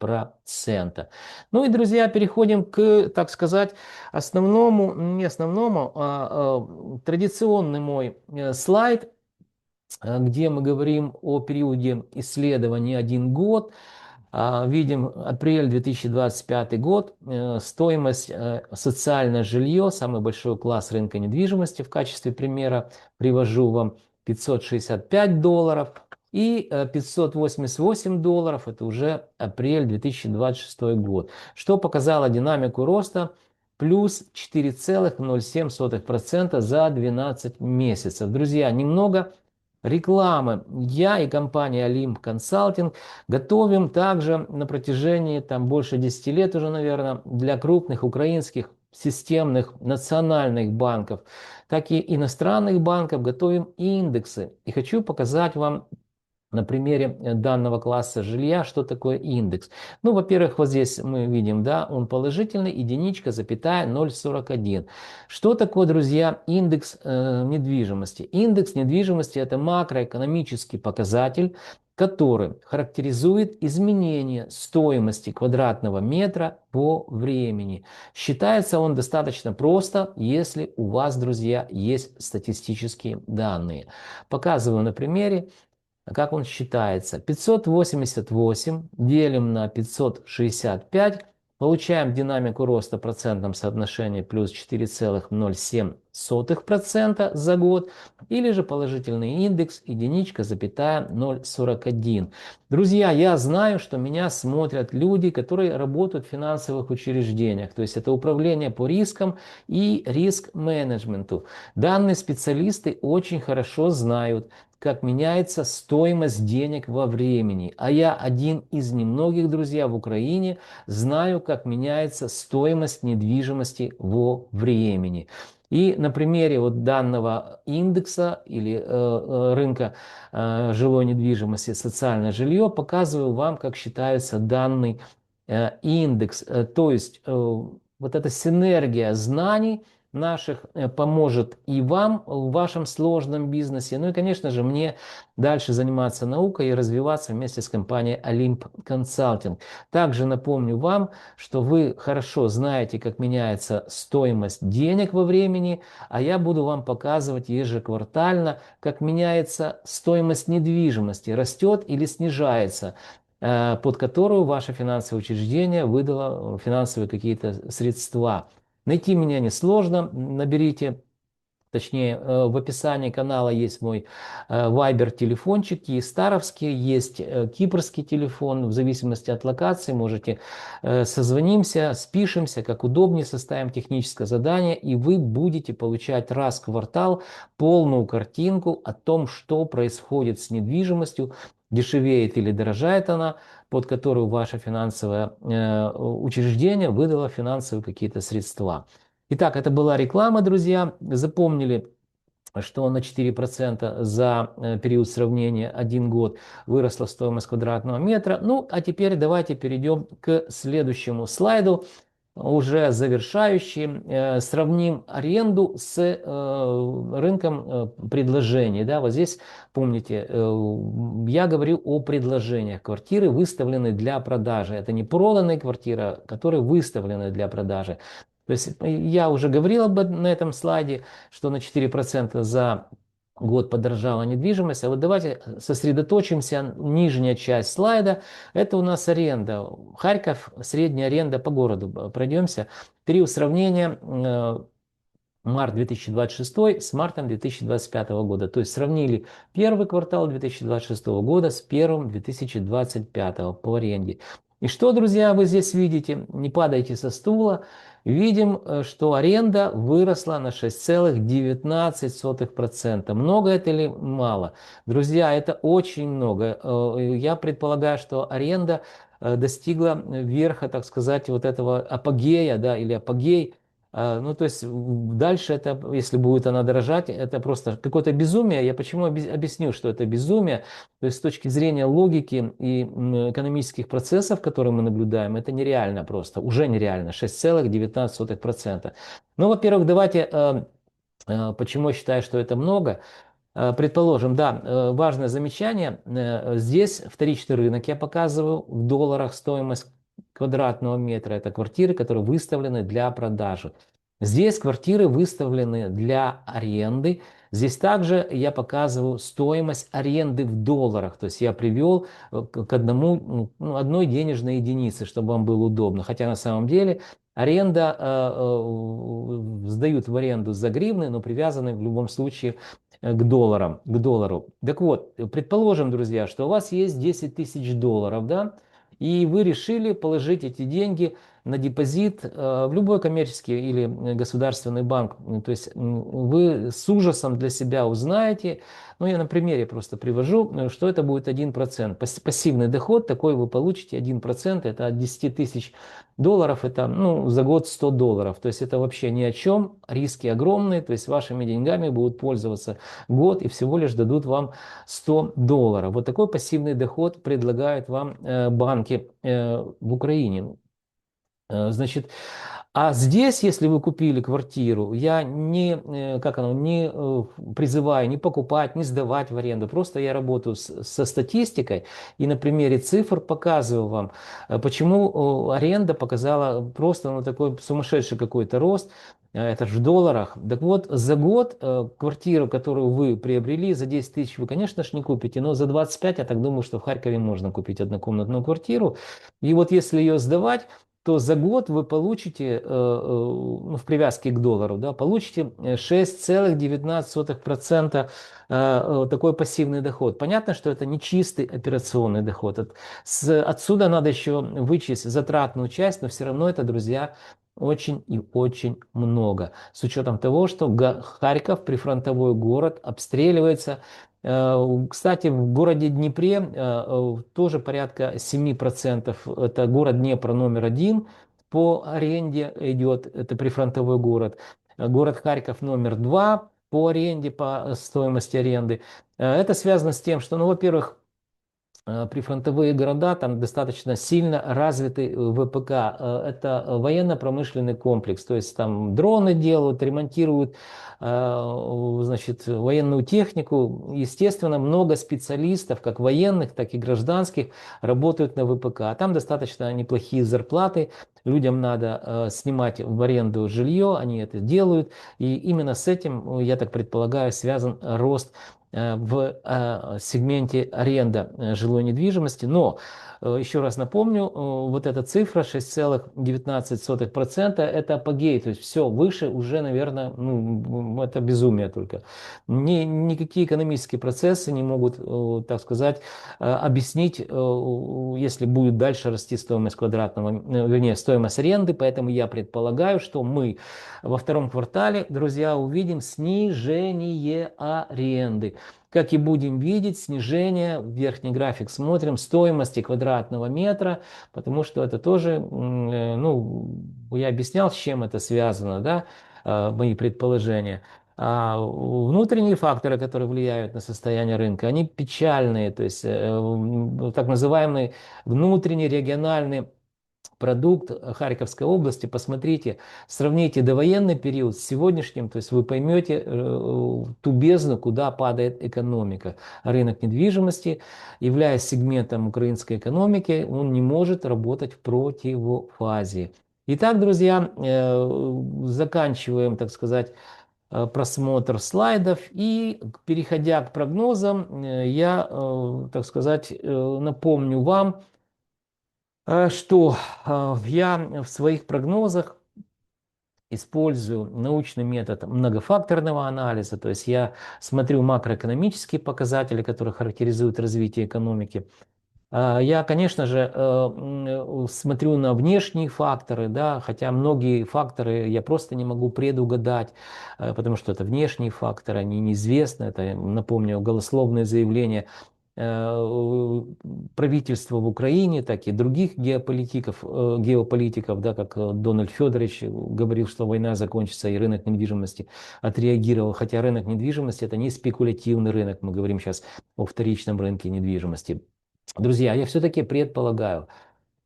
Ну и, друзья, переходим к, так сказать, основному, не основному, традиционный мой слайд, где мы говорим о периоде исследования 1 год. Видим апрель 2025 год, стоимость социальное жилье, самый большой класс рынка недвижимости в качестве примера привожу вам $565 и $588, это уже апрель 2026 год, что показало динамику роста плюс 4,07% за 12 месяцев. Друзья, немного рекламы. Я и компания Olymp Consulting готовим также на протяжении больше 10 лет уже, наверное, для крупных украинских системных национальных банков, так и иностранных банков готовим индексы. И хочу показать вам на примере данного класса жилья, что такое индекс. Ну, во-первых, вот здесь мы видим, да, он положительный, единичка, запятая, 0,41. Что такое, друзья, индекс недвижимости? Индекс недвижимости – это макроэкономический показатель, который характеризует изменение стоимости квадратного метра по времени. Считается он достаточно просто, если у вас, друзья, есть статистические данные. Показываю на примере. Как он считается? 588 делим на 565, получаем динамику роста в процентном соотношении плюс 4,07% за год, или же положительный индекс единичка, запятая 0,41. Друзья, я знаю, что меня смотрят люди, которые работают в финансовых учреждениях, то есть это управление по рискам и риск-менеджменту. Данные специалисты очень хорошо знают, как меняется стоимость денег во времени. А я один из немногих, друзья, в Украине знаю, как меняется стоимость недвижимости во времени. И на примере вот данного индекса или рынка жилой недвижимости, социальное жилье, показываю вам, как считается данный индекс. То есть вот эта синергия знаний наших поможет и вам в вашем сложном бизнесе. Ну и, конечно же, мне дальше заниматься наукой и развиваться вместе с компанией Olymp Consulting. Также напомню вам, что вы хорошо знаете, как меняется стоимость денег во времени, а я буду вам показывать ежеквартально, как меняется стоимость недвижимости, растет или снижается, под которую ваше финансовое учреждение выдало финансовые какие-то средства. Найти меня несложно, наберите, точнее в описании канала есть мой Viber телефончик, есть старовский, есть кипрский телефон, в зависимости от локации можете созвонимся, спишемся, как удобнее, составим техническое задание, и вы будете получать раз в квартал полную картинку о том, что происходит с недвижимостью, дешевеет или дорожает она, под которую ваше финансовое учреждение выдало финансовые какие-то средства. Итак, это была реклама, друзья. Запомнили, что на 4% за период сравнения 1 год выросла стоимость квадратного метра. Ну, а теперь давайте перейдем к следующему слайду, уже завершающий. Сравним аренду с рынком предложений. Да, вот здесь, помните, я говорю о предложениях. Квартиры выставлены для продажи. Это не проданные квартиры, которые выставлены для продажи. То есть я уже говорил на этом слайде, что на 4% за год подорожала недвижимость. А вот давайте сосредоточимся. Нижняя часть слайда – это у нас аренда. Харьков, средняя аренда по городу. Пройдемся. Период сравнения март 2026 с мартом 2025 года. То есть сравнили первый квартал 2026 года с первым 2025 по аренде. И что, друзья, вы здесь видите? Не падайте со стула. Видим, что аренда выросла на 6,19%. Много это или мало? Друзья, это очень много. Я предполагаю, что аренда достигла верха, так сказать, вот этого апогея, да, или апогей. Ну, то есть дальше это, если будет она дорожать, это просто какое-то безумие. Я почему объясню, что это безумие? То есть с точки зрения логики и экономических процессов, которые мы наблюдаем, это нереально просто, уже нереально, 6,19%. Ну, во-первых, давайте, почему я считаю, что это много? Предположим, да, важное замечание. Здесь вторичный рынок я показываю в долларах стоимость квадратного метра. Это квартиры, которые выставлены для продажи. Здесь квартиры выставлены для аренды. Здесь также я показываю стоимость аренды в долларах. То есть я привел к одному, одной денежной единице, чтобы вам было удобно. Хотя на самом деле аренда, сдают в аренду за гривны, но привязаны в любом случае к долларам, к доллару. Так вот, предположим, друзья, что у вас есть 10 тысяч долларов, да, и вы решили положить эти деньги на депозит в любой коммерческий или государственный банк. То есть вы с ужасом для себя узнаете, ну я на примере просто привожу, что это будет 1%. Пассивный доход такой вы получите 1%, это от 10 тысяч долларов, это за год 100 долларов. То есть это вообще ни о чем, риски огромные, то есть вашими деньгами будут пользоваться год и всего лишь дадут вам 100 долларов. Вот такой пассивный доход предлагают вам банки в Украине. Значит, а здесь, если вы купили квартиру, я не призываю не покупать, не сдавать в аренду. Просто я работаю со статистикой и на примере цифр показываю вам, почему аренда показала просто такой сумасшедший какой-то рост. Это же в долларах. Так вот, за год квартиру, которую вы приобрели, за 10 тысяч вы, конечно же, не купите, но за 25, я так думаю, что в Харькове можно купить однокомнатную квартиру. И вот если ее сдавать, то за год вы получите, в привязке к доллару, да, получите 6,19% такой пассивный доход. Понятно, что это не чистый операционный доход. Отсюда надо еще вычесть затратную часть, но все равно это, друзья, очень и очень много. С учетом того, что Харьков, прифронтовой город, обстреливается. Кстати, в городе Днепре тоже порядка 7%. Это город Днепр номер один по аренде идет, это прифронтовой город. Город Харьков номер два по аренде, по стоимости аренды. Это связано с тем, что, во-первых, прифронтовые города, там достаточно сильно развитый ВПК. Это военно-промышленный комплекс, то есть там дроны делают, ремонтируют, значит, военную технику. Естественно, много специалистов, как военных, так и гражданских, работают на ВПК. А там достаточно неплохие зарплаты. Людям надо снимать в аренду жилье, они это делают. И именно с этим, я так предполагаю, связан рост в сегменте аренда жилой недвижимости. Но еще раз напомню, вот эта цифра 6,19% это апогей, то есть все выше уже, наверное, это безумие только. Никакие экономические процессы не могут, так сказать, объяснить, если будет дальше расти стоимость квадратного, вернее, стоимость аренды, поэтому я предполагаю, что мы во втором квартале, друзья, увидим снижение аренды. Как и будем видеть, снижение, верхний график смотрим, стоимости квадратного метра, потому что это тоже, я объяснял, с чем это связано, да, мои предположения. А внутренние факторы, которые влияют на состояние рынка, они печальные, то есть так называемый внутренний региональный продукт Харьковской области, посмотрите, сравните довоенный период с сегодняшним, то есть вы поймете ту бездну, куда падает экономика. Рынок недвижимости, являясь сегментом украинской экономики, он не может работать в противофазе. Итак, друзья, заканчиваем, так сказать, просмотр слайдов и, переходя к прогнозам, я, так сказать, напомню вам, что я в своих прогнозах использую научный метод многофакторного анализа, то есть я смотрю макроэкономические показатели, которые характеризуют развитие экономики. Я, конечно же, смотрю на внешние факторы, да, хотя многие факторы я просто не могу предугадать, потому что это внешние факторы, они неизвестны. Это, напомню, голословное заявление правительства в Украине, так и других геополитиков, да, как Дональд Федорович говорил, что война закончится и рынок недвижимости отреагировал, хотя рынок недвижимости это не спекулятивный рынок, мы говорим сейчас о вторичном рынке недвижимости. Друзья, я все-таки предполагаю,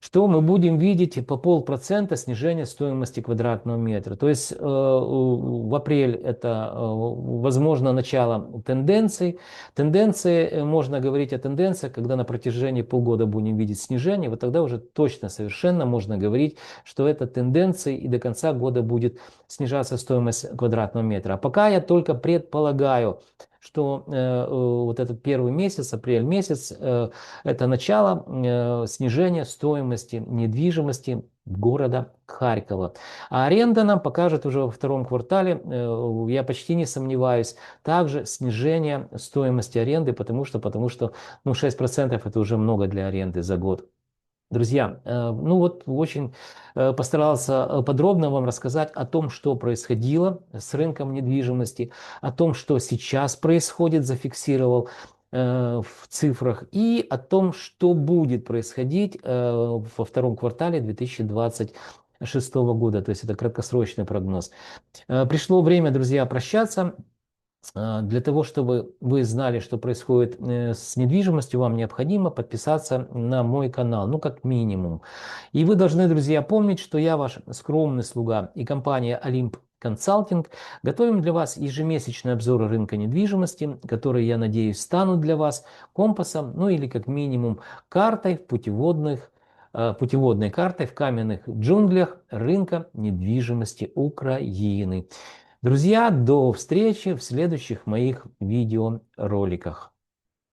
что мы будем видеть по 0,5% снижения стоимости квадратного метра. То есть в апрель это возможно начало тенденций. Тенденции, можно говорить о тенденциях, когда на протяжении полгода будем видеть снижение, вот тогда уже точно совершенно можно говорить, что это тенденции и до конца года будет снижаться стоимость квадратного метра. А пока я только предполагаю, что вот этот первый месяц, апрель месяц, это начало снижения стоимости недвижимости города Харькова. А аренда нам покажет уже во втором квартале, я почти не сомневаюсь, также снижение стоимости аренды, потому что ну, 6% это уже много для аренды за год. Друзья, ну вот очень постарался подробно вам рассказать о том, что происходило с рынком недвижимости, о том, что сейчас происходит, зафиксировал в цифрах, и о том, что будет происходить во втором квартале 2026 года. То есть это краткосрочный прогноз. Пришло время, друзья, прощаться. Для того, чтобы вы знали, что происходит с недвижимостью, вам необходимо подписаться на мой канал, ну как минимум. И вы должны, друзья, помнить, что я ваш скромный слуга и компания Олимп Консалтинг готовим для вас ежемесячные обзоры рынка недвижимости, которые, я надеюсь, станут для вас компасом, ну или как минимум картой в путеводной картой в каменных джунглях рынка недвижимости Украины. Друзья, до встречи в следующих моих видеороликах.